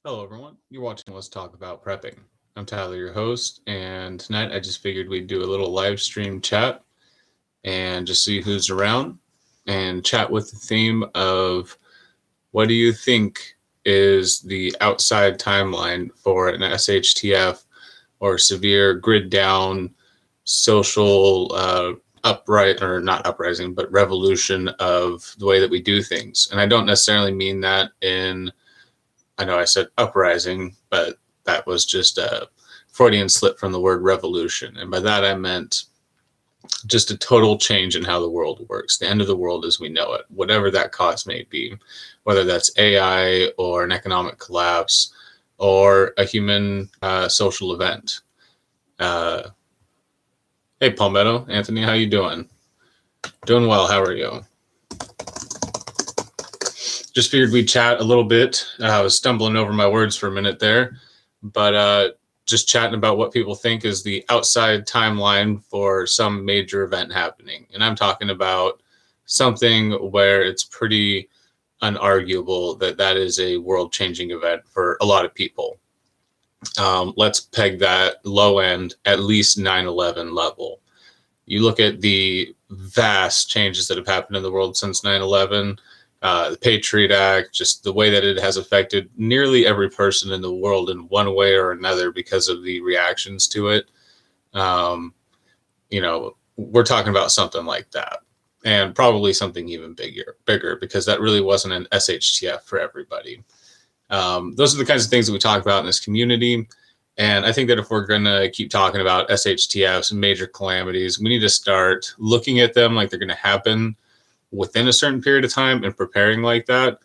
Hello, everyone. You're watching Let's Talk About Prepping. I'm Tyler, your host, and tonight I just figured we'd do a little live stream chat and just see who's around and chat with the theme of what do you think is the outside timeline for an SHTF or severe grid down social not uprising, but revolution of the way that we do things. And I don't necessarily mean that I know I said uprising, but that was just a Freudian slip from the word revolution. And by that I meant just a total change in how the world works, the end of the world as we know it, whatever that cause may be, whether that's AI or an economic collapse or a human social event. Hey, Palmetto, Anthony, how you doing? Doing well. How are you? Just figured we'd chat a little bit. I was stumbling over my words for a minute there, but just chatting about what people think is the outside timeline for some major event happening. And I'm talking about something where it's pretty unarguable that that is a world-changing event for a lot of people. Let's peg that low end, at least 9/11 level. You look at the vast changes that have happened in the world since 9/11, the Patriot Act, just the way that it has affected nearly every person in the world in one way or another because of the reactions to it. We're talking about something like that, and probably something even bigger, because that really wasn't an SHTF for everybody. Those are the kinds of things that we talk about in this community. And I think that if we're going to keep talking about SHTFs and major calamities, we need to start looking at them like they're going to happen within a certain period of time and preparing like that,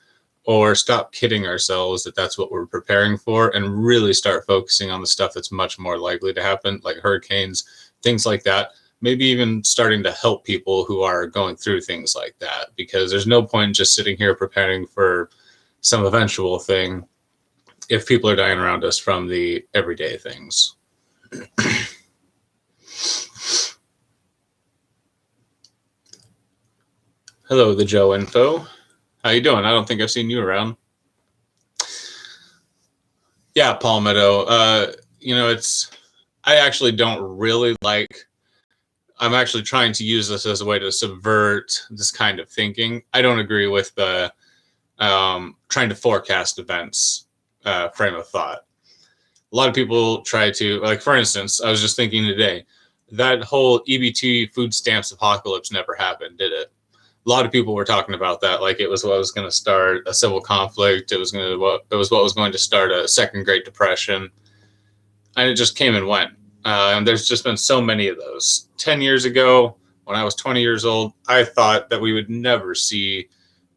or stop kidding ourselves that that's what we're preparing for and really start focusing on the stuff that's much more likely to happen, like hurricanes, things like that. Maybe even starting to help people who are going through things like that, because there's no point in just sitting here preparing for some eventual thing if people are dying around us from the everyday things. Hello, the Joe Info. How you doing? I don't think I've seen you around. Yeah, Palmetto. I actually don't really like. I'm actually trying to use this as a way to subvert this kind of thinking. I don't agree with the trying to forecast events frame of thought. A lot of people try to, like, for instance, I was just thinking today, that whole EBT food stamps apocalypse never happened, did it? A lot of people were talking about that like it was what was going to start a civil conflict. It was what was going to start a second Great Depression, and it just came and went. And there's just been so many of those. 10 years ago, when I was 20 years old, I thought that we would never see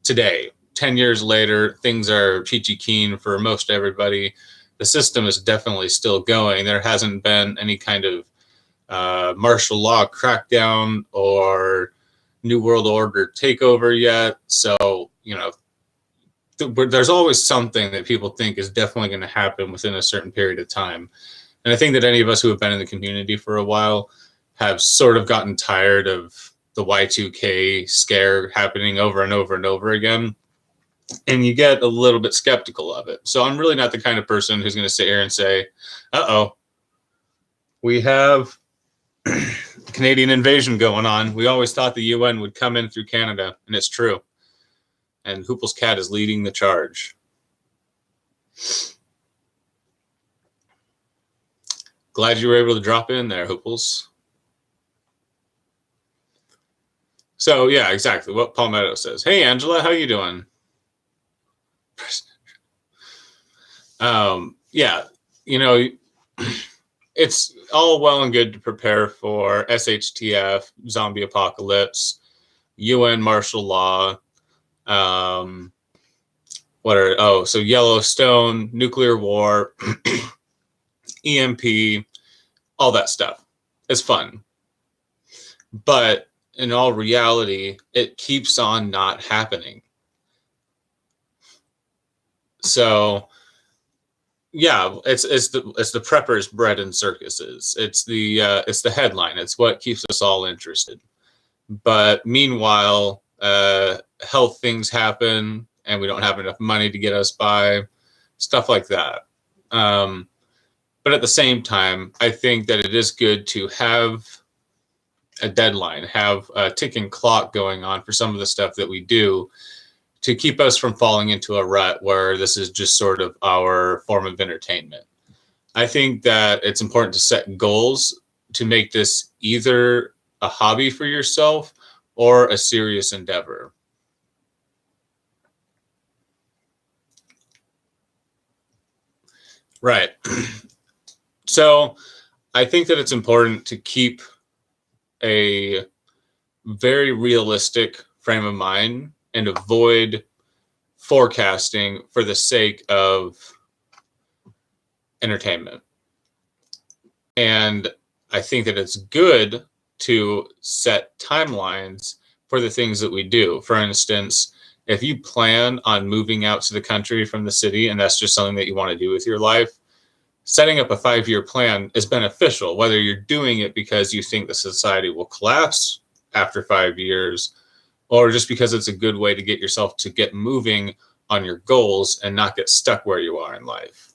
today. 10 years later, things are peachy keen for most everybody. The system is definitely still going. There hasn't been any kind of martial law crackdown or New World Order takeover yet. So, there's always something that people think is definitely going to happen within a certain period of time. And I think that any of us who have been in the community for a while have sort of gotten tired of the Y2K scare happening over and over and over again. And you get a little bit skeptical of it. So I'm really not the kind of person who's going to sit here and say, we have Canadian invasion going on. We always thought the UN would come in through Canada, and it's true. And Hoople's cat is leading the charge. Glad you were able to drop in there, Hooples. So yeah, exactly what Palmetto says. Hey, Angela, how you doing? It's all well and good to prepare for SHTF, zombie apocalypse, UN martial law, so Yellowstone, nuclear war, EMP, all that stuff. It's fun. But in all reality, it keeps on not happening. So yeah, it's the preppers' bread and circuses. It's the headline. It's what keeps us all interested. But meanwhile, health things happen, and we don't have enough money to get us by. stuff like that. But at the same time, I think that it is good to have a deadline, have a ticking clock going on for some of the stuff that we do to keep us from falling into a rut where this is just sort of our form of entertainment. I think that it's important to set goals to make this either a hobby for yourself or a serious endeavor. Right. So I think that it's important to keep a very realistic frame of mind and avoid forecasting for the sake of entertainment. And I think that it's good to set timelines for the things that we do. For instance, if you plan on moving out to the country from the city and that's just something that you want to do with your life, setting up a 5-year plan is beneficial, whether you're doing it because you think the society will collapse after 5 years, or just because it's a good way to get yourself to get moving on your goals and not get stuck where you are in life.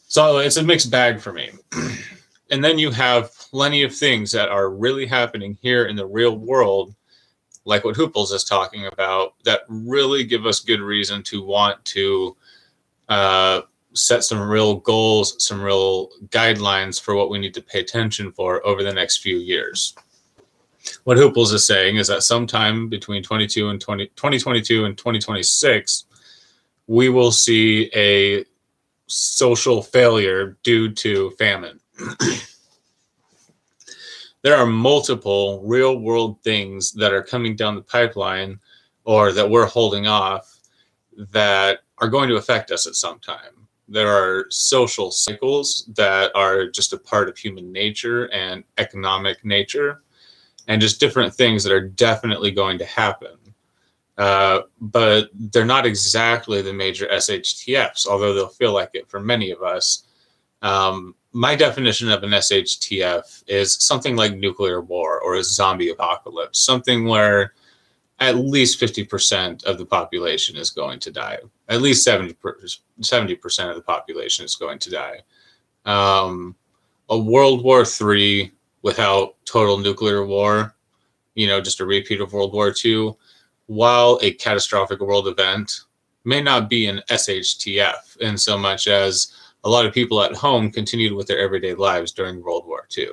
So it's a mixed bag for me. And then you have plenty of things that are really happening here in the real world, like what Hooples is talking about, that really give us good reason to want to set some real goals, some real guidelines for what we need to pay attention for over the next few years. What Hooples is saying is that sometime between 2022 and 2026, we will see a social failure due to famine. There are multiple real world things that are coming down the pipeline or that we're holding off that are going to affect us at some time. There are social cycles that are just a part of human nature and economic nature, and just different things that are definitely going to happen. But they're not exactly the major SHTFs, although they'll feel like it for many of us. My definition of an SHTF is something like nuclear war or a zombie apocalypse, something where at least 50% of the population is going to die. At least 70% of the population is going to die. A World War III without total nuclear war, just a repeat of World War II, while a catastrophic world event, may not be an SHTF in so much as a lot of people at home continued with their everyday lives during World War II.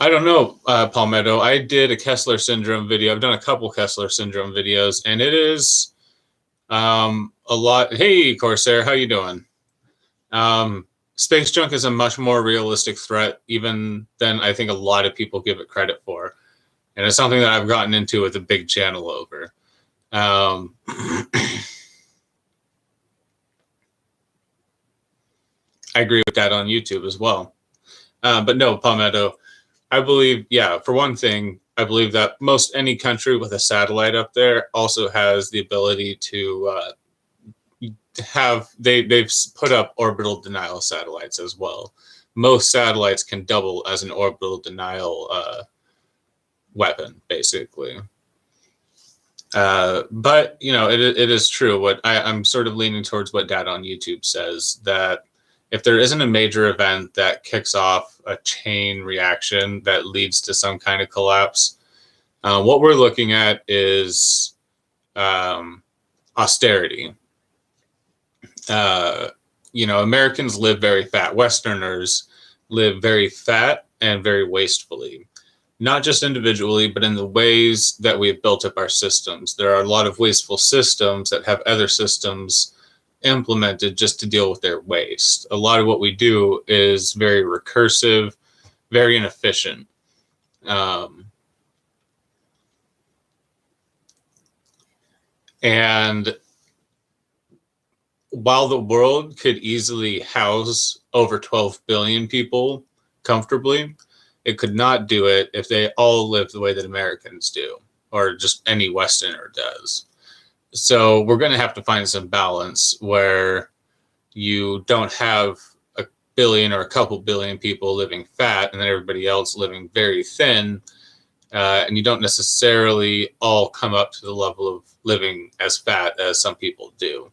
I don't know, Palmetto. I did a Kessler syndrome video. I've done a couple Kessler syndrome videos, and it is a lot. Hey, Corsair, how you doing? Space junk is a much more realistic threat even than I think a lot of people give it credit for. And it's something that I've gotten into with a big channel over. I agree with that on YouTube as well. But no, Palmetto, I believe, for one thing, I believe that most any country with a satellite up there also has the ability to they've put up orbital denial satellites as well. Most satellites can double as an orbital denial weapon, basically. But it is true. What I'm sort of leaning towards what Dad on YouTube says, that if there isn't a major event that kicks off a chain reaction that leads to some kind of collapse, what we're looking at is austerity. Americans live very fat. Westerners live very fat and very wastefully, not just individually, but in the ways that we've built up our systems. There are a lot of wasteful systems that have other systems implemented just to deal with their waste. A lot of what we do is very recursive, very inefficient. And while the world could easily house over 12 billion people comfortably, it could not do it if they all lived the way that Americans do, or just any Westerner does. So we're going to have to find some balance where you don't have billion or a couple billion people living fat, and then everybody else living very thin. And you don't necessarily all come up to the level of living as fat as some people do.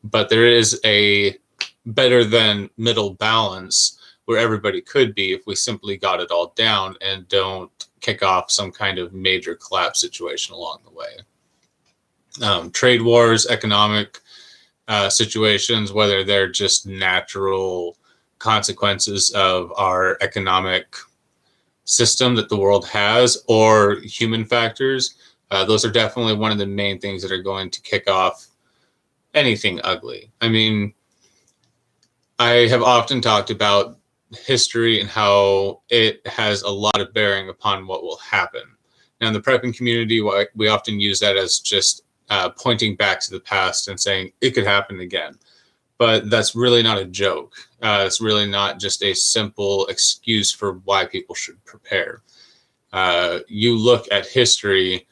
But there is a better than middle balance where everybody could be if we simply got it all down and don't kick off some kind of major collapse situation along the way. Trade wars, economic situations, whether they're just natural consequences of our economic system that the world has or human factors, those are definitely one of the main things that are going to kick off anything ugly. I mean, I have often talked about history and how it has a lot of bearing upon what will happen. Now, in the prepping community, we often use that as just pointing back to the past and saying it could happen again. But that's really not a joke. It's really not just a simple excuse for why people should prepare. You look at history,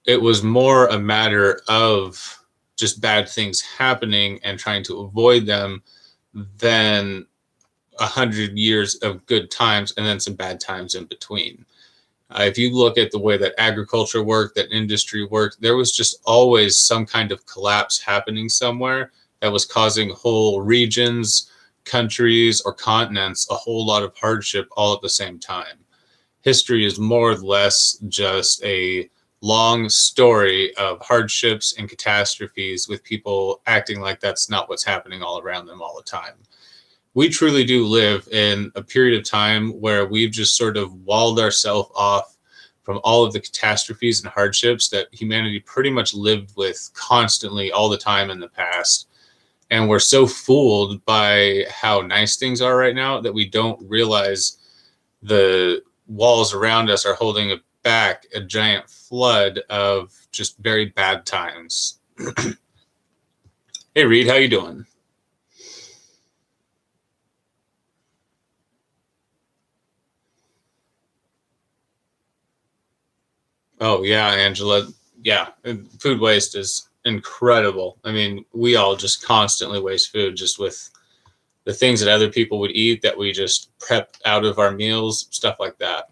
it was more a matter of just bad things happening and trying to avoid them than 100 years of good times and then some bad times in between. If you look at the way that agriculture worked, that industry worked, there was just always some kind of collapse happening somewhere that was causing whole regions, countries, or continents a whole lot of hardship all at the same time. History is more or less just a long story of hardships and catastrophes with people acting like that's not what's happening all around them all the time. We truly do live in a period of time where we've just sort of walled ourselves off from all of the catastrophes and hardships that humanity pretty much lived with constantly all the time in the past. And we're so fooled by how nice things are right now that we don't realize the walls around us are holding back a giant flood of just very bad times. Hey, Reed, how you doing? Oh, yeah, Angela. Yeah, food waste is incredible. I mean, we all just constantly waste food just with the things that other people would eat that we just prep out of our meals, stuff like that.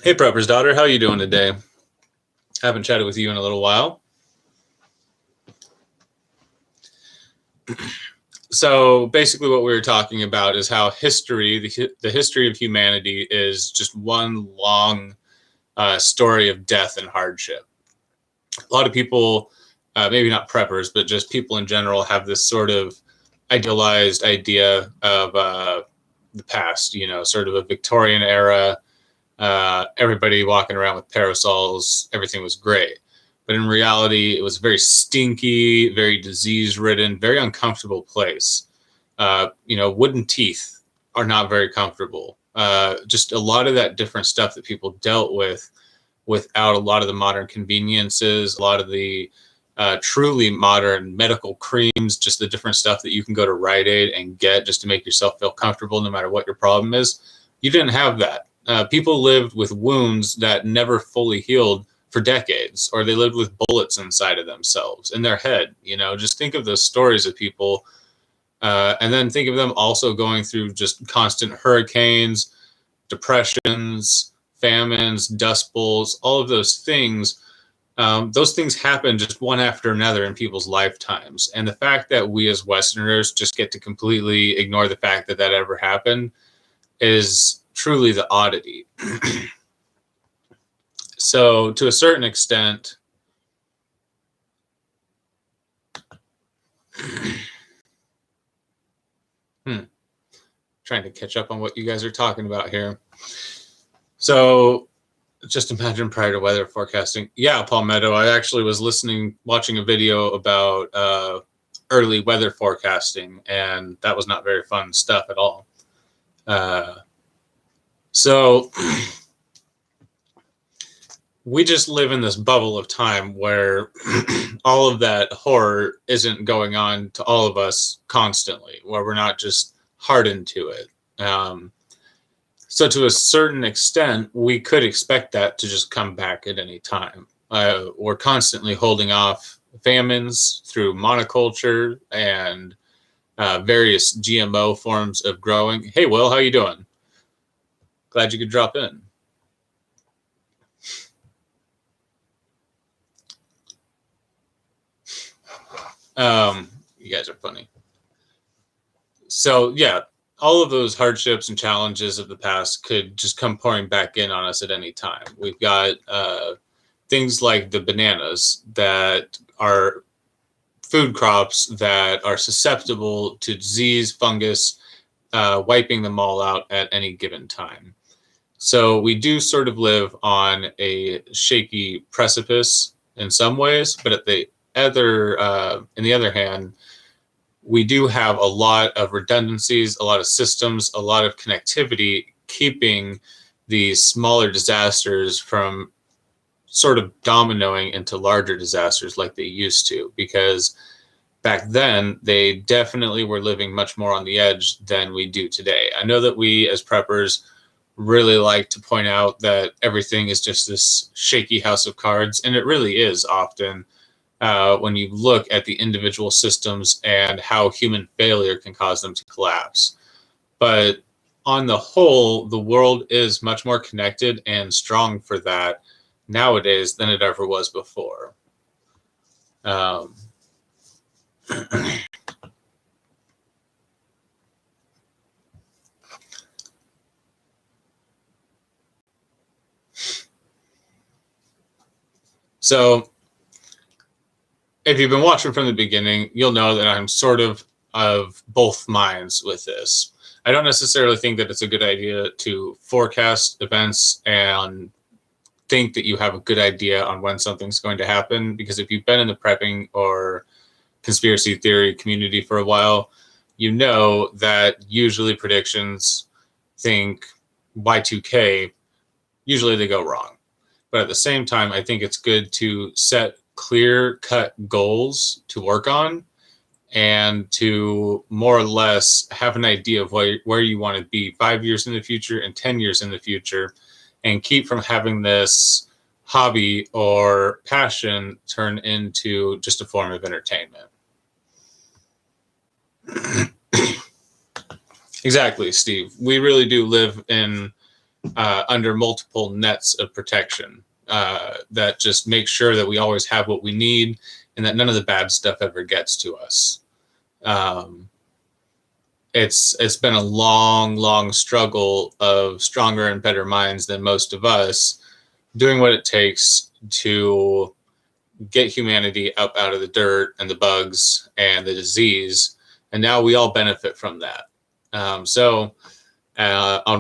Hey, Prepper's daughter, how you doing today? Haven't chatted with you in a little while. So basically what we were talking about is how history, the history of humanity is just one long story of death and hardship. A lot of people, maybe not preppers, but just people in general have this sort of idealized idea of the past, you know, sort of a Victorian era, everybody walking around with parasols, everything was great. But in reality, it was very stinky, very disease-ridden, very uncomfortable place. You know, wooden teeth are not very comfortable. Just a lot of that different stuff that people dealt with without a lot of the modern conveniences, a lot of the truly modern medical creams, just the different stuff that you can go to Rite Aid and get just to make yourself feel comfortable no matter what your problem is. You didn't have that. People lived with wounds that never fully healed for decades, or they lived with bullets inside of themselves in their head. You know, just think of those stories of people, and then think of them also going through just constant hurricanes, depressions, famines, dust bowls, all of those things. Those things happen just one after another in people's lifetimes. And the fact that we as Westerners just get to completely ignore the fact that that ever happened is truly the oddity. So to a certain extent, trying to catch up on what you guys are talking about here. So just imagine prior to weather forecasting. Yeah, Palmetto, I actually was watching a video about early weather forecasting, and that was not very fun stuff at all. So we just live in this bubble of time where all of that horror isn't going on to all of us constantly, where we're not just hardened to it. So to a certain extent, we could expect that to just come back at any time. We're constantly holding off famines through monoculture and various GMO forms of growing. Hey, Will, how you doing? Glad you could drop in. You guys are funny. So yeah, all of those hardships and challenges of the past could just come pouring back in on us at any time. We've got things like the bananas that are food crops that are susceptible to disease, fungus, wiping them all out at any given time. So we do sort of live on a shaky precipice in some ways, but at the other, in the other hand, we do have a lot of redundancies, a lot of systems, a lot of connectivity, keeping these smaller disasters from sort of dominoing into larger disasters like they used to, because back then they definitely were living much more on the edge than we do today. I know that we as preppers really like to point out that everything is just this shaky house of cards, and it really is often. When you look at the individual systems and how human failure can cause them to collapse. But on the whole, the world is much more connected and strong for that nowadays than it ever was before. So if you've been watching from the beginning, you'll know that I'm sort of both minds with this. I don't necessarily think that it's a good idea to forecast events and think that you have a good idea on when something's going to happen, because if you've been in the prepping or conspiracy theory community for a while, you know that usually predictions, think Y2K, usually they go wrong. But at the same time, I think it's good to set clear-cut goals to work on and to more or less have an idea of where you want to be 5 years in the future and 10 years in the future, and keep from having this hobby or passion turn into just a form of entertainment. Exactly, Steve. We really do live in under multiple nets of protection that just make sure that we always have what we need and that none of the bad stuff ever gets to us. It's been a long struggle of stronger and better minds than most of us doing what it takes to get humanity up out of the dirt and the bugs and the disease. And now we all benefit from that. On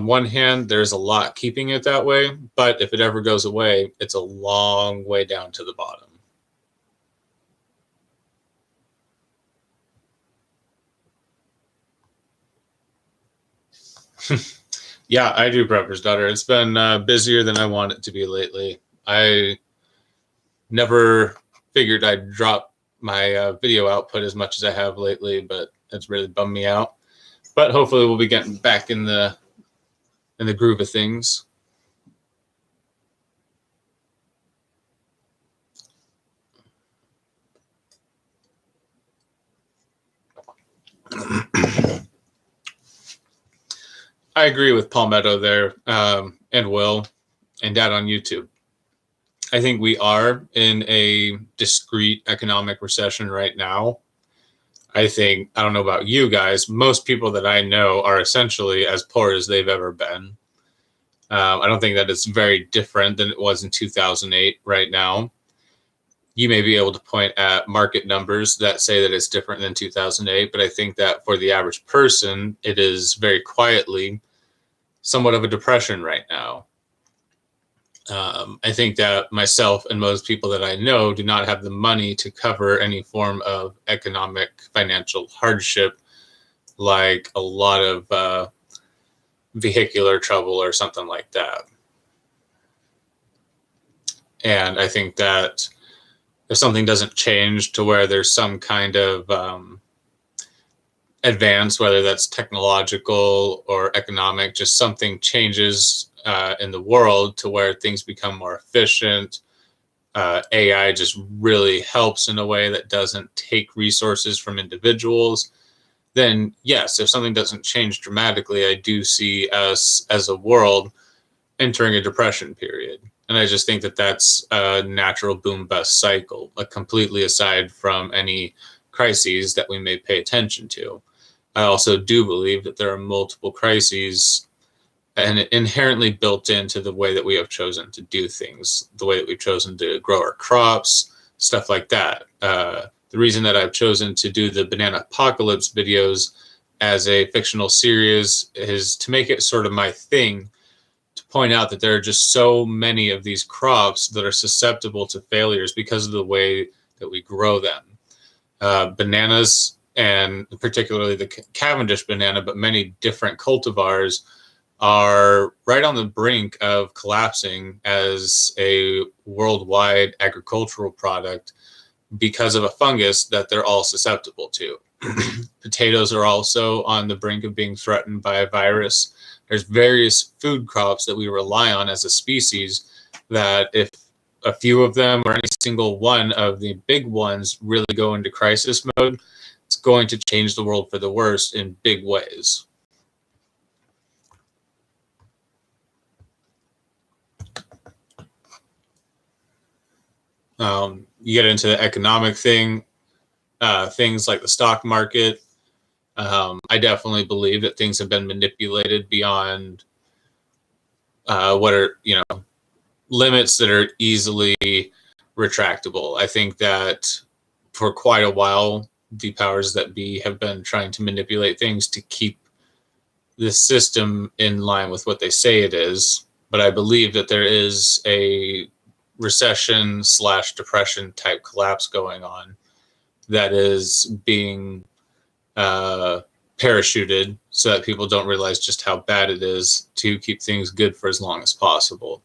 one hand, there's a lot keeping it that way, but if it ever goes away, it's a long way down to the bottom. Yeah, I do, Prepper's Daughter. It's been busier than I want it to be lately. I never figured I'd drop my video output as much as I have lately, but it's really bummed me out. But hopefully we'll be getting back in the groove of things. I agree with Palmetto there, and Will, and Dad on YouTube. I think we are in a discrete economic recession right now. I don't know about you guys, most people that I know are essentially as poor as they've ever been. I don't think that it's very different than it was in 2008 right now. You may be able to point at market numbers that say that it's different than 2008, but I think that for the average person, it is very quietly somewhat of a depression right now. I think that myself and most people that I know do not have the money to cover any form of economic financial hardship, like a lot of vehicular trouble or something like that. And I think that if something doesn't change to where there's some kind of advance, whether that's technological or economic, just something changes in the world to where things become more efficient, AI just really helps in a way that doesn't take resources from individuals, then yes, if something doesn't change dramatically, I do see us as a world entering a depression period. And I just think that that's a natural boom bust cycle, completely aside from any crises that we may pay attention to. I also do believe that there are multiple crises and inherently built into the way that we have chosen to do things, the way that we've chosen to grow our crops, stuff like that. The reason that I've chosen to do the banana apocalypse videos as a fictional series is to make it sort of my thing, to point out that there are just so many of these crops that are susceptible to failures because of the way that we grow them. Bananas, and particularly the Cavendish banana, but many different cultivars, are right on the brink of collapsing as a worldwide agricultural product because of a fungus that they're all susceptible to. Potatoes are also on the brink of being threatened by a virus. There's various food crops that we rely on as a species that if a few of them or any single one of the big ones really go into crisis mode, it's going to change the world for the worst in big ways. You get into the economic thing, things like the stock market. I definitely believe that things have been manipulated beyond what are, limits that are easily retractable. I think that for quite a while, the powers that be have been trying to manipulate things to keep the system in line with what they say it is. But I believe that there is a recession/depression type collapse going on that is being parachuted so that people don't realize just how bad it is to keep things good for as long as possible.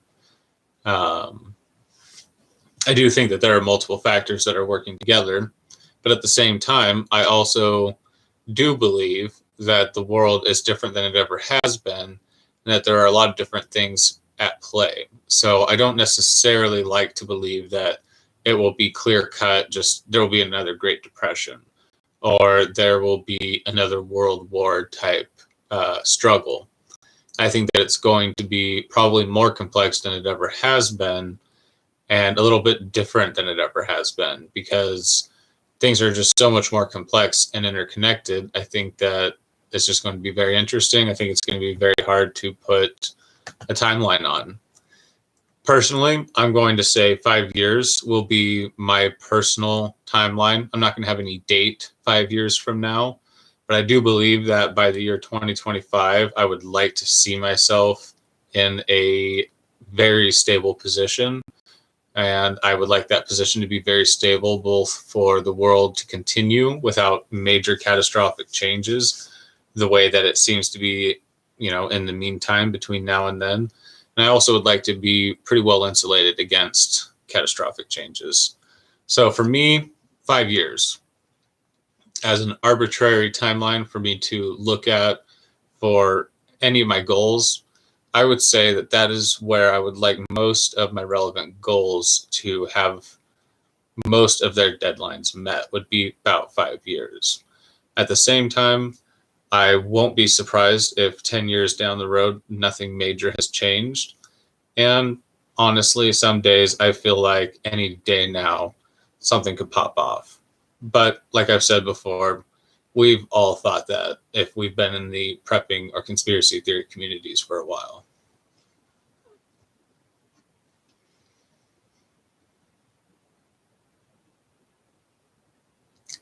I do think that there are multiple factors that are working together, but at the same time, I also do believe that the world is different than it ever has been, and that there are a lot of different things at play. So I don't necessarily like to believe that it will be clear cut, just there will be another Great Depression, or there will be another World War type struggle. I think that it's going to be probably more complex than it ever has been, and a little bit different than it ever has been, because things are just so much more complex and interconnected. I think that it's just going to be very interesting. I think it's going to be very hard to put a timeline on. Personally, I'm going to say 5 years will be my personal timeline. I'm not going to have any date 5 years from now, but I do believe that by the year 2025, I would like to see myself in a very stable position. And I would like that position to be very stable, both for the world to continue without major catastrophic changes, the way that it seems to be, in the meantime between now and then. And I also would like to be pretty well insulated against catastrophic changes. So for me, 5 years as an arbitrary timeline for me to look at for any of my goals, I would say that that is where I would like most of my relevant goals to have most of their deadlines met, would be about 5 years. At the same time, I won't be surprised if 10 years down the road, nothing major has changed. And honestly, some days I feel like any day now, something could pop off. But like I've said before, we've all thought that if we've been in the prepping or conspiracy theory communities for a while.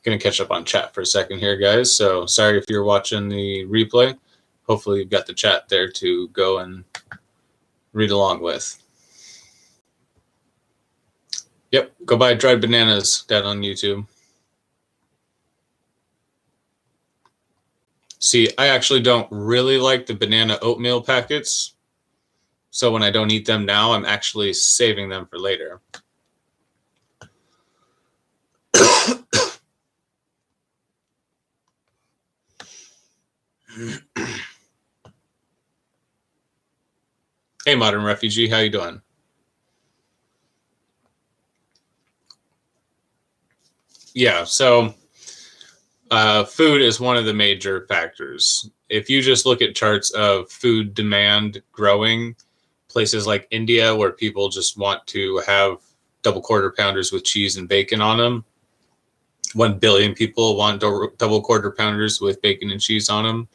Going to catch up on chat for a second here, guys. So sorry if you're watching the replay. Hopefully you've got the chat there to go and read along with. Yep, go buy dried bananas down on YouTube. See, I actually don't really like the banana oatmeal packets. So when I don't eat them now, I'm actually saving them for later. Hey, Modern Refugee, how you doing? Yeah, so food is one of the major factors. If you just look at charts of food demand growing, places like India, where people just want to have double quarter pounders with cheese and bacon on them, 1 billion people want double quarter pounders with bacon and cheese on them.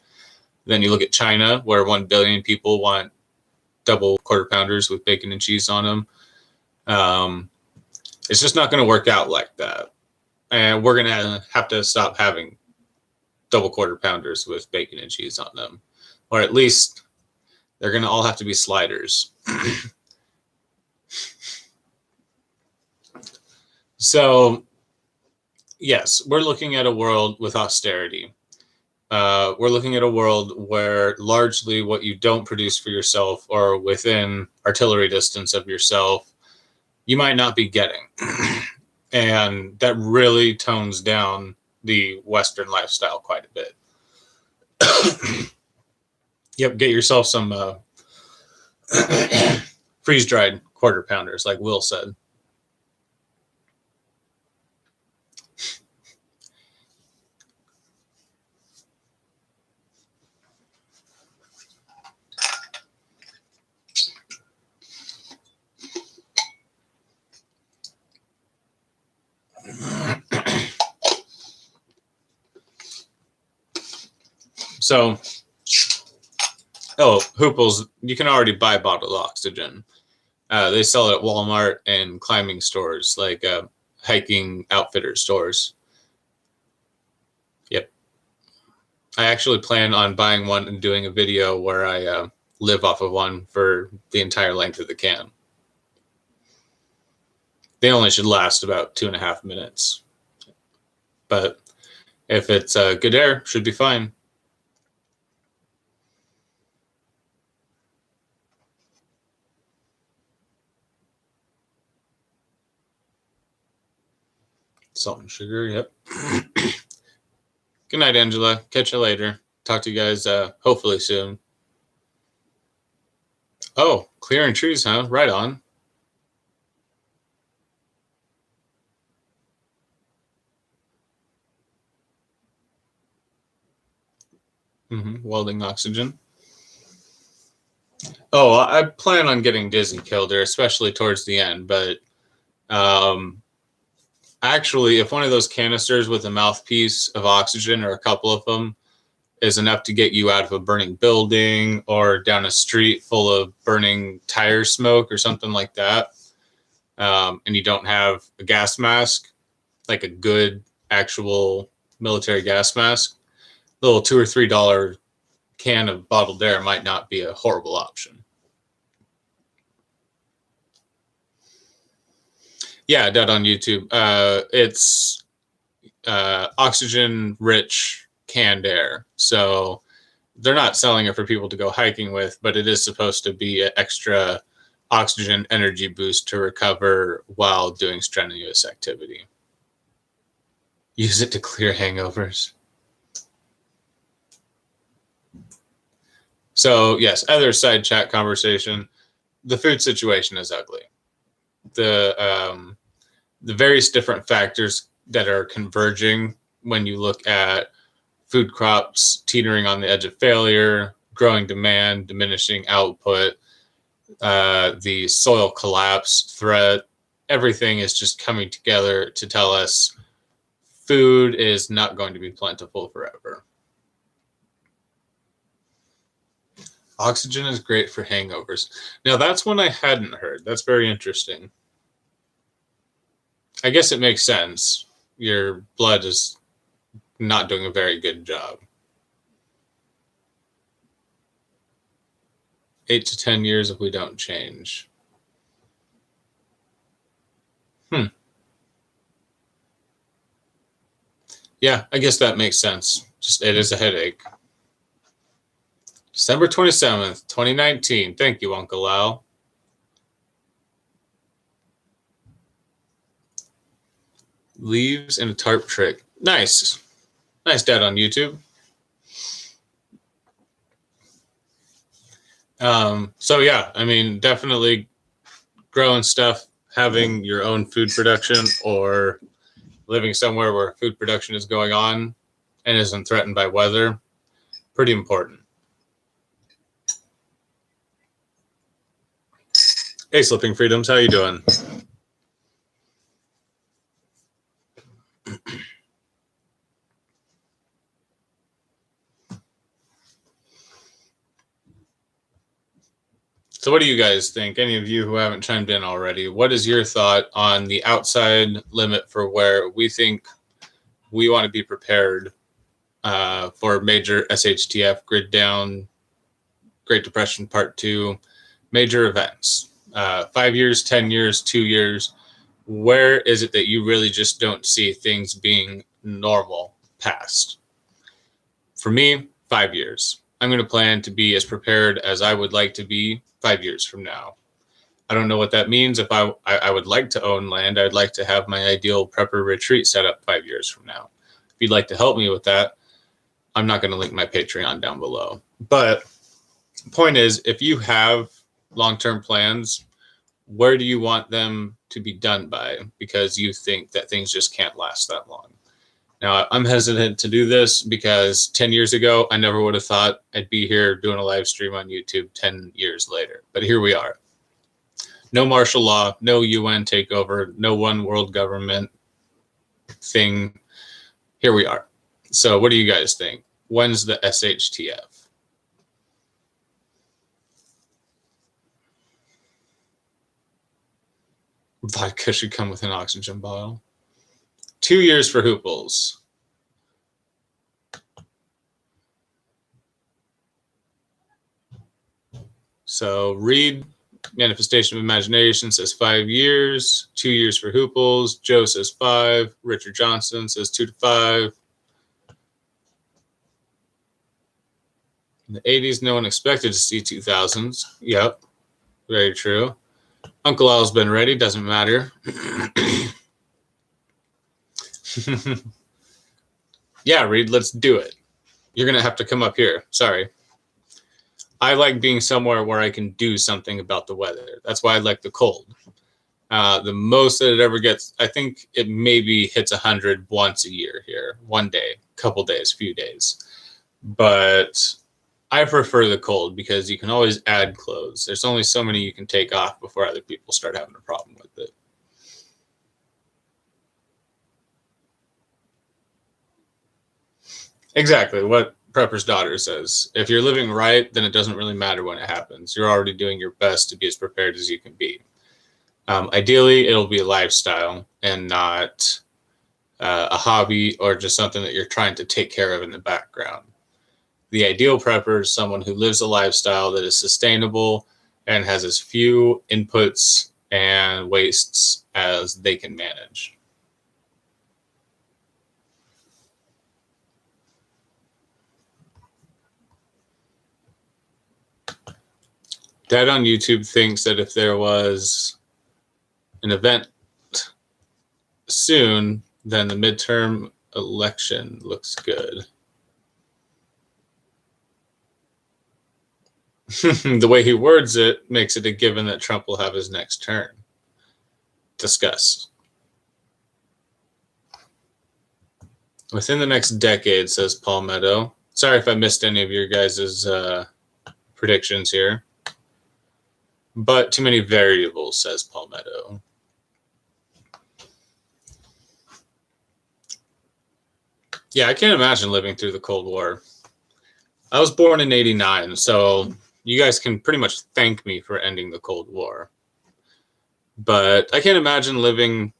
Then you look at China, where 1 billion people want double quarter pounders with bacon and cheese on them. It's just not going to work out like that. And we're going to have to stop having double quarter pounders with bacon and cheese on them. Or at least they're going to all have to be sliders. So, yes, we're looking at a world with austerity. We're looking at a world where largely what you don't produce for yourself or within artillery distance of yourself, you might not be getting. And that really tones down the Western lifestyle quite a bit. Yep, get yourself some freeze-dried quarter pounders, like Will said. So, Hooples, you can already buy bottled oxygen. They sell it at Walmart and climbing stores, like hiking outfitter stores. Yep. I actually plan on buying one and doing a video where I live off of one for the entire length of the can. They only should last about 2.5 minutes. But if it's good air, should be fine. Salt and sugar, yep. Good night, Angela. Catch you later. Talk to you guys hopefully soon. Oh, clearing trees, huh? Right on. Welding oxygen. Oh, I plan on getting Dizzy killed there, especially towards the end. But actually, if one of those canisters with a mouthpiece of oxygen, or a couple of them, is enough to get you out of a burning building or down a street full of burning tire smoke or something like that, and you don't have a gas mask, like a good actual military gas mask, a little $2 or $3 can of bottled air might not be a horrible option. Yeah, Dad on YouTube. It's oxygen-rich canned air. So they're not selling it for people to go hiking with, but it is supposed to be an extra oxygen energy boost to recover while doing strenuous activity. Use it to clear hangovers. So yes, other side chat conversation. The food situation is ugly. The various different factors that are converging when you look at food crops teetering on the edge of failure, growing demand, diminishing output, the soil collapse threat, everything is just coming together to tell us food is not going to be plentiful forever. Oxygen is great for hangovers. Now, that's one I hadn't heard. That's very interesting. I guess it makes sense. Your blood is not doing a very good job. 8 to 10 years if we don't change. Yeah, I guess that makes sense. Just it is a headache. December 27th, 2019. Thank you, Uncle Al. Leaves and a tarp trick. Nice. Nice, Dad on YouTube. So yeah, I mean, definitely growing stuff, having your own food production, or living somewhere where food production is going on and isn't threatened by weather, pretty important. Hey, Slipping Freedoms, how you doing? So what do you guys think? Any of you who haven't chimed in already, what is your thought on the outside limit for where we think we want to be prepared for major SHTF, grid down, Great Depression Part 2, major events? 5 years, 10 years, 2 years. Where is it that you really just don't see things being normal past? For me, 5 years. I'm going to plan to be as prepared as I would like to be 5 years from now. I don't know what that means. If I would like to own land, I'd like to have my ideal prepper retreat set up 5 years from now. If you'd like to help me with that, I'm not going to link my Patreon down below. But the point is, if you have long-term plans, where do you want them to be done by? Because you think that things just can't last that long. Now, I'm hesitant to do this because 10 years ago, I never would have thought I'd be here doing a live stream on YouTube 10 years later. But here we are. No martial law, no UN takeover, no one world government thing. Here we are. So what do you guys think? When's the SHTF? Vodka should come with an oxygen bottle. 2 years for hooples. So Reed, Manifestation of Imagination, says 5 years. 2 years for hooples. Joe says 5. Richard Johnson says 2 to 5. In the 80s, no one expected to see 2000s. Yep, very true. Uncle Al's been ready, doesn't matter. Yeah, Reed, let's do it. You're going to have to come up here. Sorry. I like being somewhere where I can do something about the weather. That's why I like the cold. The most that it ever gets, I think it maybe hits 100 once a year here. One day, couple days, few days. But I prefer the cold because you can always add clothes. There's only so many you can take off before other people start having a problem with it. Exactly what Prepper's daughter says. If you're living right, then it doesn't really matter when it happens. You're already doing your best to be as prepared as you can be. Ideally, it'll be a lifestyle and not a hobby or just something that you're trying to take care of in the background. The ideal prepper is someone who lives a lifestyle that is sustainable and has as few inputs and wastes as they can manage. Dad on YouTube thinks that if there was an event soon, then the midterm election looks good. The way he words it makes it a given that Trump will have his next term. Discuss. Within the next decade, says Paul Meadow. Sorry if I missed any of your guys' predictions here. But too many variables, says Paul Meadow. Yeah, I can't imagine living through the Cold War. I was born in '89, so you guys can pretty much thank me for ending the Cold War. But I can't imagine living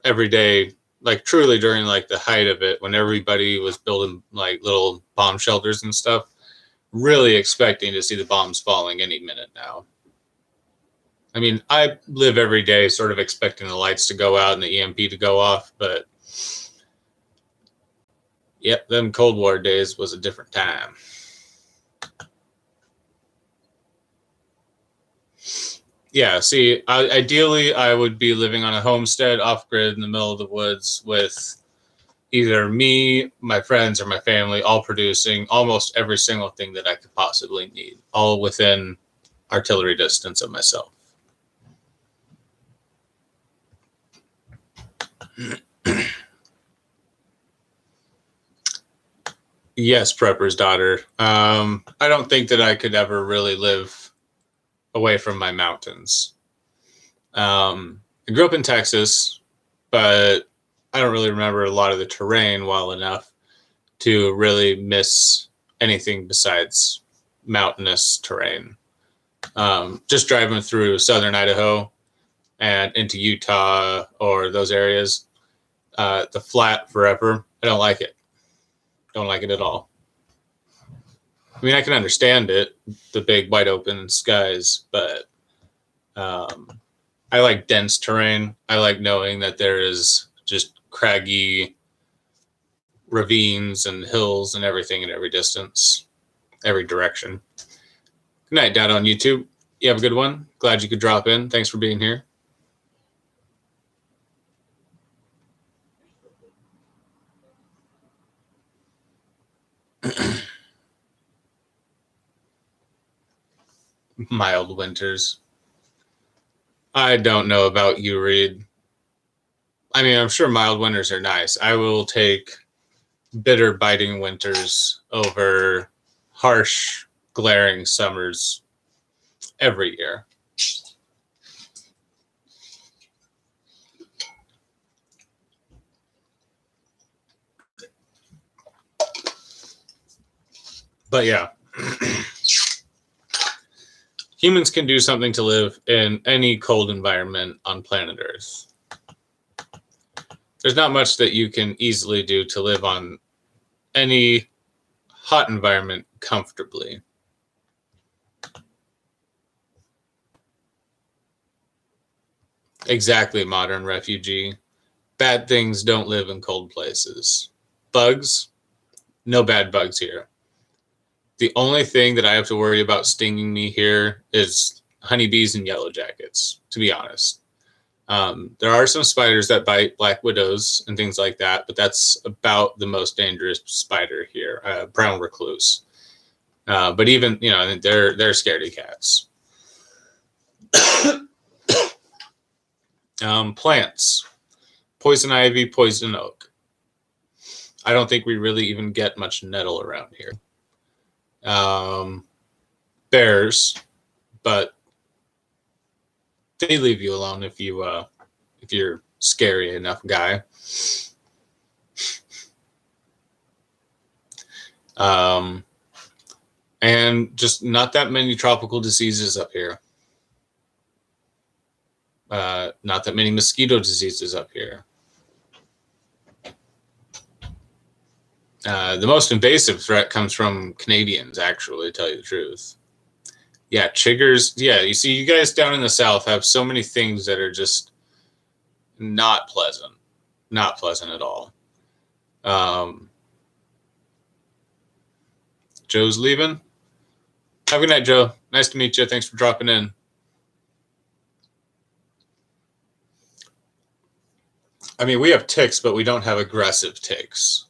every day, like truly during like the height of it, when everybody was building like little bomb shelters and stuff, really expecting to see the bombs falling any minute now. I mean, I live every day sort of expecting the lights to go out and the EMP to go off, but yep, them Cold War days was a different time. Yeah, see, ideally, I would be living on a homestead off-grid in the middle of the woods with either me, my friends, or my family all producing almost every single thing that I could possibly need, all within artillery distance of myself. Yes, prepper's daughter. I don't think that I could ever really live away from my mountains. I grew up in Texas, but I don't really remember a lot of the terrain well enough to really miss anything besides mountainous terrain. Just driving through southern Idaho and into Utah or those areas, the flat forever, I don't like it. Don't like it at all. I mean, I can understand it, the big wide open skies, but I like dense terrain. I like knowing that there is just craggy ravines and hills and everything in every distance, every direction. Good night, Dad on YouTube. You have a good one. Glad you could drop in. Thanks for being here. Mild winters. I don't know about you, Reed. I mean, I'm sure mild winters are nice. I will take bitter, biting winters over harsh, glaring summers every year. But yeah, humans can do something to live in any cold environment on planet Earth. There's not much that you can easily do to live on any hot environment comfortably. Exactly, modern refugee. Bad things don't live in cold places. Bugs? No bad bugs here. The only thing that I have to worry about stinging me here is honeybees and yellow jackets, to be honest. There are some spiders that bite, black widows and things like that, but that's about the most dangerous spider here, brown recluse. But even, they're scaredy cats. Plants, poison ivy, poison oak. I don't think we really even get much nettle around here. Bears, but they leave you alone if you're scary enough guy. And just not that many tropical diseases up here. Not that many mosquito diseases up here. The most invasive threat comes from Canadians, actually, to tell you the truth. Yeah, chiggers. Yeah, you see, you guys down in the South have so many things that are just not pleasant. Not pleasant at all. Joe's leaving. Have a good night, Joe. Nice to meet you. Thanks for dropping in. I mean, we have ticks, but we don't have aggressive ticks.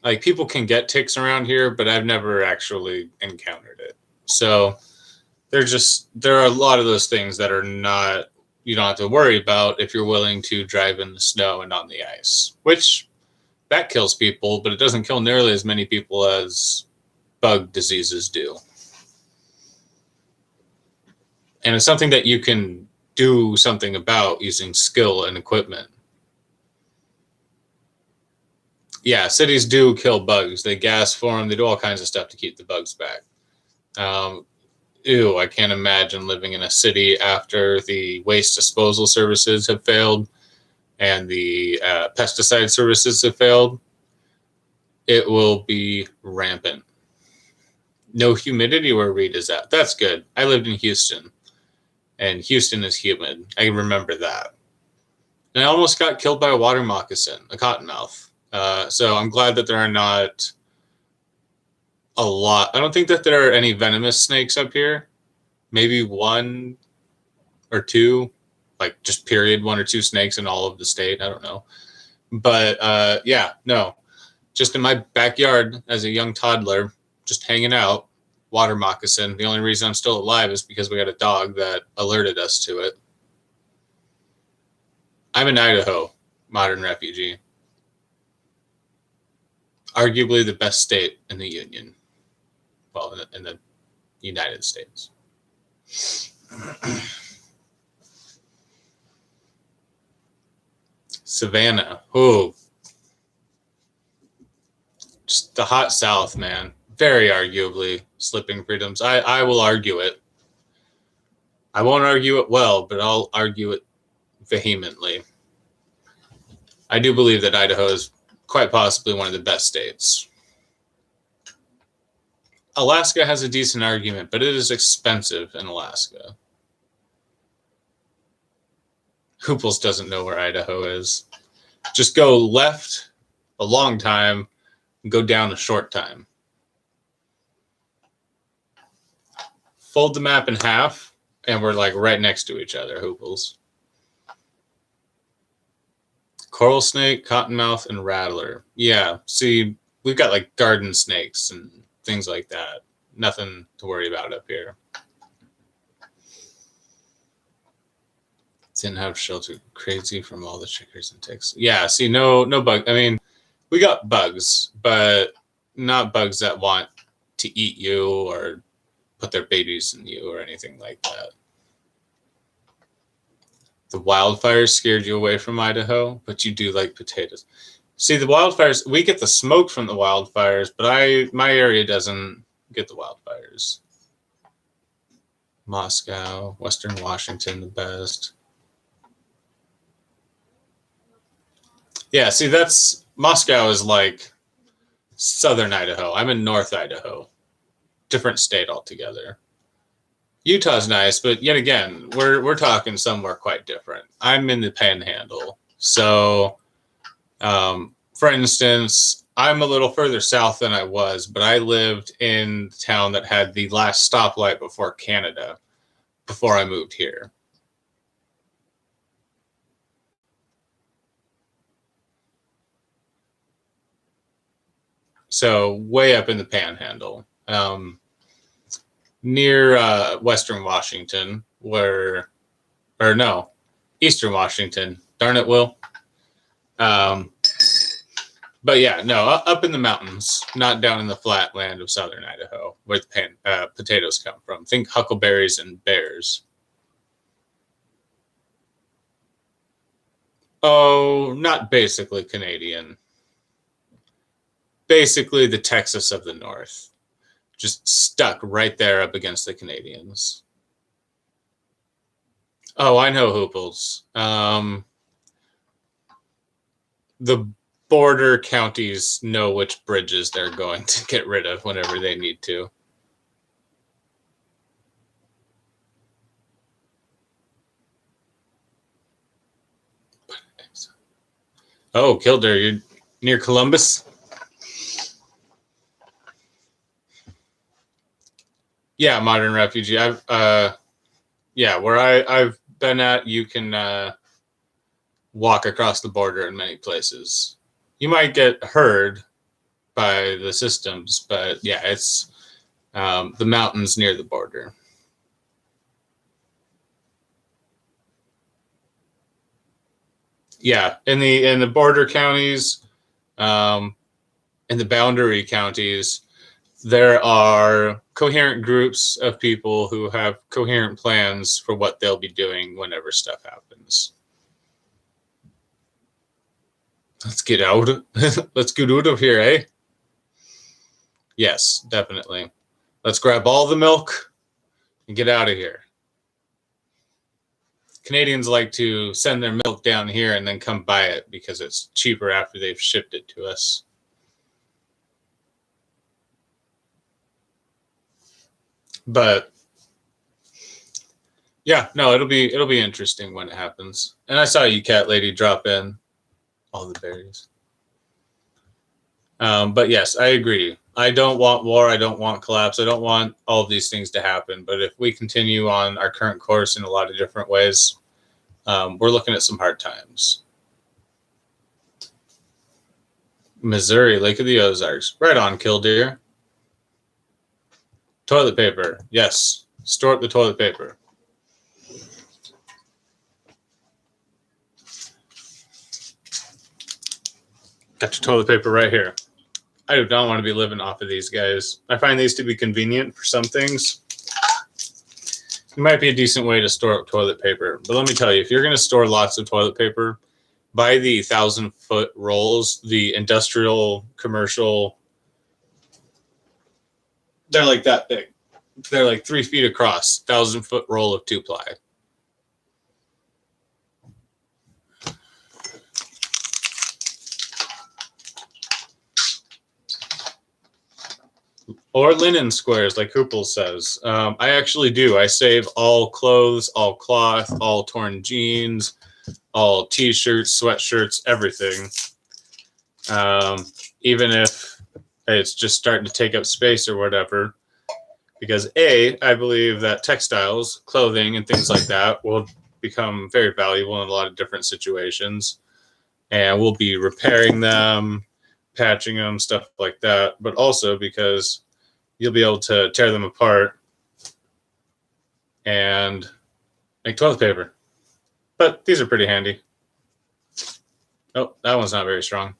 Like, people can get ticks around here, but I've never actually encountered it. So there are a lot of those things that are not, you don't have to worry about if you're willing to drive in the snow and on the ice, which that kills people, but it doesn't kill nearly as many people as bug diseases do. And it's something that you can do something about using skill and equipment. Yeah, cities do kill bugs. They gas for them. They do all kinds of stuff to keep the bugs back. I can't imagine living in a city after the waste disposal services have failed and the pesticide services have failed. It will be rampant. No humidity where Reed is at. That's good. I lived in Houston, and Houston is humid. I remember that. And I almost got killed by a water moccasin, a cottonmouth. So I'm glad that there are not a lot. I don't think that there are any venomous snakes up here. Maybe one or two, like just period, one or two snakes in all of the state. I don't know. But no. Just in my backyard as a young toddler, just hanging out, water moccasin. The only reason I'm still alive is because we had a dog that alerted us to it. I'm in Idaho, modern refugee. Arguably the best state in the Union. Well, in the United States. Savannah. Oh, just the hot South, man. Very arguably slipping freedoms. I will argue it. I won't argue it well, but I'll argue it vehemently. I do believe that Idaho is quite possibly one of the best states. Alaska has a decent argument, but it is expensive in Alaska. Hooples doesn't know where Idaho is. Just go left a long time and go down a short time. Fold the map in half, and we're like right next to each other, Hooples. Coral snake, cottonmouth, and rattler. Yeah, see, we've got like garden snakes and things like that. Nothing to worry about up here. Didn't have shelter. Crazy from all the chickers and ticks. Yeah, see, no bug. I mean, we got bugs, but not bugs that want to eat you or put their babies in you or anything like that. The wildfires scared you away from Idaho, but you do like potatoes. See, the wildfires, we get the smoke from the wildfires, but my area doesn't get the wildfires. Moscow, Western Washington, the best. Yeah, see, Moscow is like southern Idaho. I'm in North Idaho. Different state altogether. Utah's nice, but yet again, we're talking somewhere quite different. I'm in the Panhandle. So, for instance, I'm a little further south than I was, but I lived in the town that had the last stoplight before Canada before I moved here. So way up in the Panhandle, near Western Washington, Eastern Washington. Darn it, Will. But yeah, no, up in the mountains, not down in the flat land of southern Idaho, where the potatoes come from. Think huckleberries and bears. Oh, not basically Canadian. Basically the Texas of the North. Just stuck right there up against the Canadians. Oh, I know Hooples. The border counties know which bridges they're going to get rid of whenever they need to. Oh, Kildare, you're near Columbus? Yeah, modern refugee. Where I've been at, you can walk across the border in many places. You might get heard by the systems, but yeah, it's the mountains near the border. Yeah, in the border counties, in the boundary counties, there are coherent groups of people who have coherent plans for what they'll be doing whenever stuff happens. Let's get out. Let's get out of here, eh? Yes, definitely. Let's grab all the milk and get out of here. Canadians like to send their milk down here and then come buy it because it's cheaper after they've shipped it to us. But yeah, no, it'll be interesting when it happens. And I saw you, cat lady, drop in all the berries. But yes, I agree. I don't want war. I don't want collapse. I don't want all of these things to happen. But if we continue on our current course in a lot of different ways, we're looking at some hard times. Missouri, Lake of the Ozarks. Right on, Kildare. Toilet paper. Yes. Store up the toilet paper. Got your toilet paper right here. I do not want to be living off of these guys. I find these to be convenient for some things. It might be a decent way to store up toilet paper. But let me tell you, if you're going to store lots of toilet paper, buy the 1,000-foot rolls, the industrial, commercial. They're like that big. They're like 3 feet across, 1,000-foot roll of 2-ply. Or linen squares, like Hoopel says. I actually do. I save all clothes, all cloth, all torn jeans, all T-shirts, sweatshirts, everything. Even if it's just starting to take up space or whatever. Because I believe that textiles, clothing, and things like that will become very valuable in a lot of different situations. And we'll be repairing them, patching them, stuff like that. But also because you'll be able to tear them apart and make toilet paper. But these are pretty handy. Oh, that one's not very strong.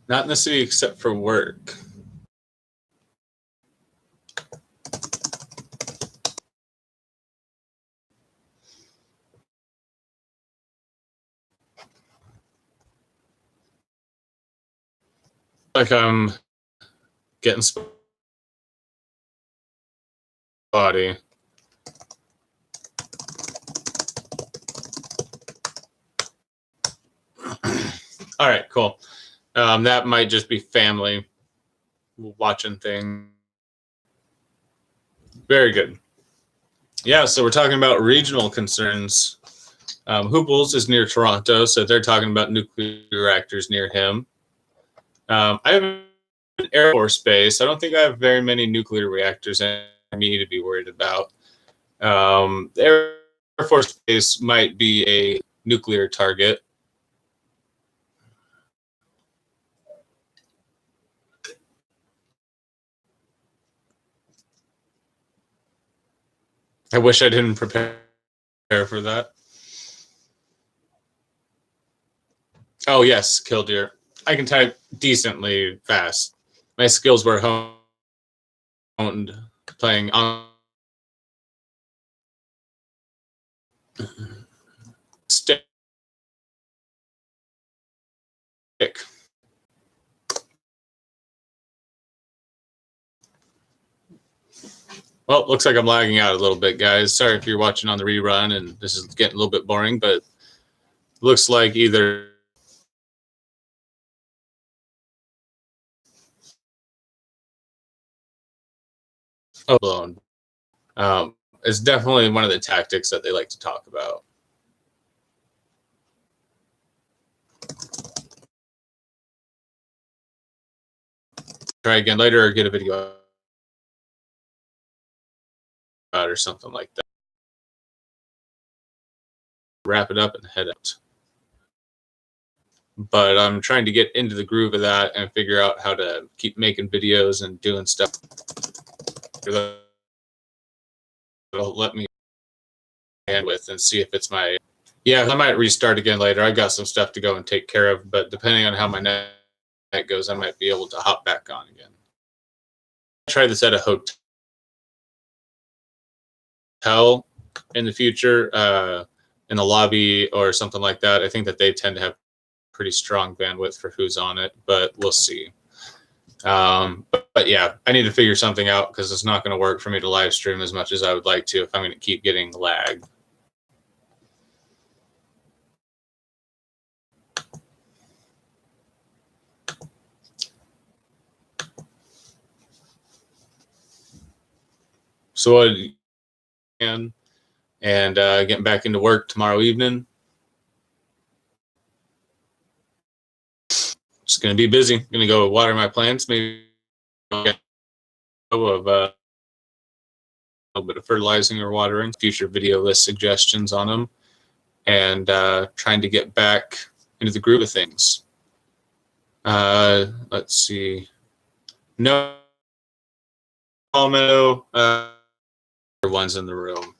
Not in the city except for work. Like I'm getting spotty. All right, cool. That might just be family watching things. Very good. Yeah, so we're talking about regional concerns. Hooples is near Toronto, so they're talking about nuclear reactors near him. I have an Air Force base. I don't think I have very many nuclear reactors I need to be worried about. The Air Force base might be a nuclear target. I wish I didn't prepare for that. Oh, yes, killdeer. I can type decently fast. My skills were honed playing on stick. Well, looks like I'm lagging out a little bit, guys. Sorry if you're watching on the rerun and this is getting a little bit boring, but looks like either blown. It's definitely one of the tactics that they like to talk about. Try again later or get a video out or something like that. Wrap it up and head out. But I'm trying to get into the groove of that and figure out how to keep making videos and doing stuff. It'll let me with and see if it's my. Yeah, I might restart again later. I got some stuff to go and take care of, but depending on how my net goes, I might be able to hop back on again. Try this at a hotel in the future, in the lobby or something like that. I think that they tend to have pretty strong bandwidth for who's on it, but we'll see. But yeah, I need to figure something out because it's not going to work for me to live stream as much as I would like to if I'm going to keep getting lag. So and getting back into work tomorrow evening. Just going to be busy. Going to go water my plants, maybe of a little bit of fertilizing or watering. Future video list suggestions on them, and trying to get back into the groove of things. Let's see. No Palmetto, ones in the room.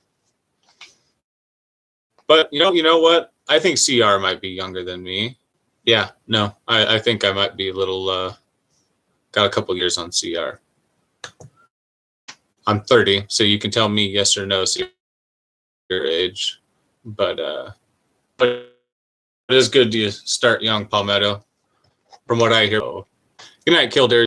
But you know what? I think CR might be younger than me. Yeah, no, I think I might be a little. Got a couple years on CR. I'm 30, so you can tell me yes or no. See your age, but it is good to start young, Palmetto. From what I hear. Good night, Kildare.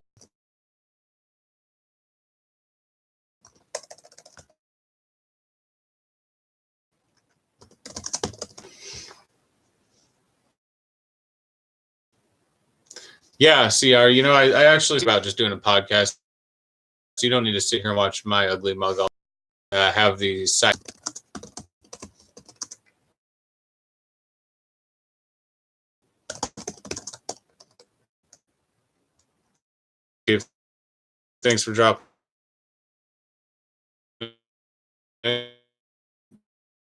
Yeah, CR. I actually about just doing a podcast. So you don't need to sit here and watch my ugly mug. I'll have these side. Thanks for dropping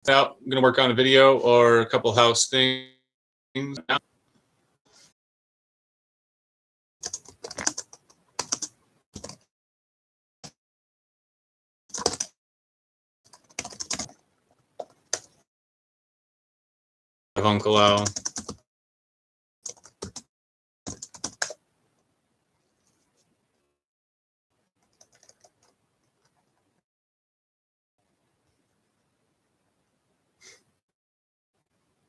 out. I'm gonna work on a video or a couple house things. Uncle Al.